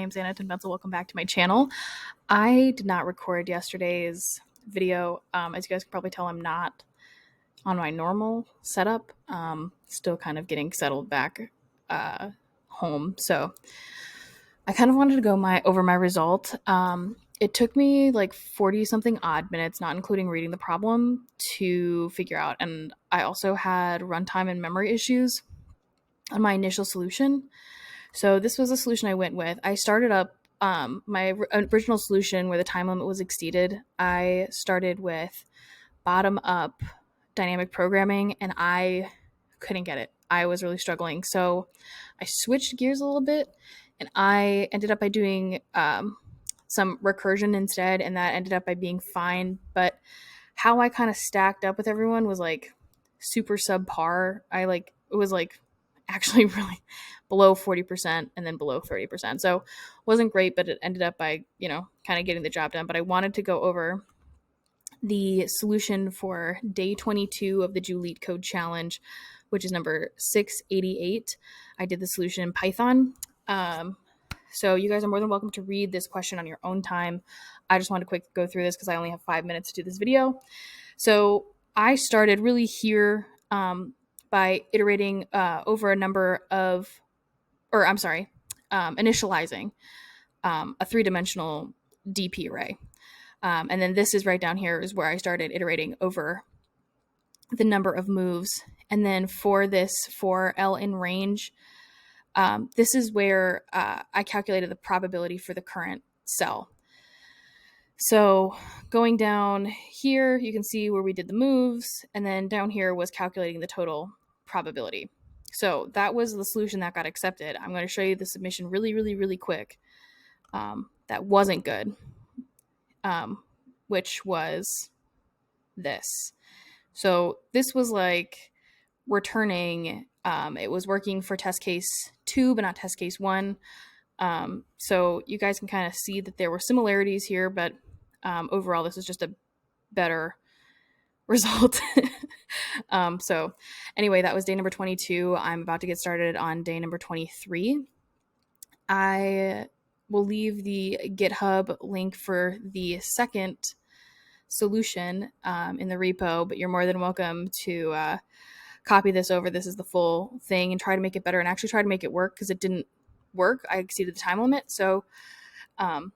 name's Anna Benzel. Welcome back to my channel. I did not record yesterday's video. As you guys can probably tell, I'm not on my normal setup. Still kind of getting settled back home. So I kind of wanted to go over my result. It took me like 40 something odd minutes, not including reading the problem, to figure out. And I also had runtime and memory issues on my initial solution. So this was the solution I went with. I started up my original solution where the time limit was exceeded. I started with bottom up dynamic programming and I couldn't get it. I was really struggling. So I switched gears a little bit and I ended up by doing some recursion instead, and that ended up by being fine. But how I kind of stacked up with everyone was like super subpar. It was like actually really below 40% and then below 30%. So wasn't great, but it ended up by, kind of getting the job done. But I wanted to go over the solution for day 22 of the Juleetcode challenge, which is number 688. I did the solution in Python. So you guys are more than welcome to read this question on your own time. I just wanted to quick go through this because I only have 5 minutes to do this video. So I started really here by iterating over a number of, initializing a three-dimensional DP array. And then this is right down here is where I started iterating over the number of moves. And then for L in range, this is where I calculated the probability for the current cell. So going down here, you can see where we did the moves, and then down here was calculating the total probability. So that was the solution that got accepted. I'm going to show you the submission really, really, really quick. That wasn't good, which was this. So this was like returning, it was working for test case 2, but not test case 1. So you guys can kind of see that there were similarities here, but overall, this is just a better result. So anyway, that was day number 22. I'm about to get started on day number 23. I will leave the GitHub link for the second solution in the repo, but you're more than welcome to copy this over. This is the full thing and try to make it better and actually try to make it work because it didn't work. I exceeded the time limit. So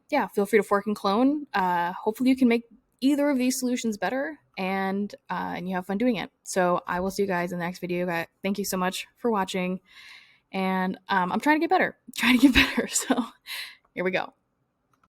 yeah, feel free to fork and clone. Hopefully you can make either of these solutions better and you have fun doing it. So I will see you guys in the next video. Thank you so much for watching. And I'm trying to get better. So here we go.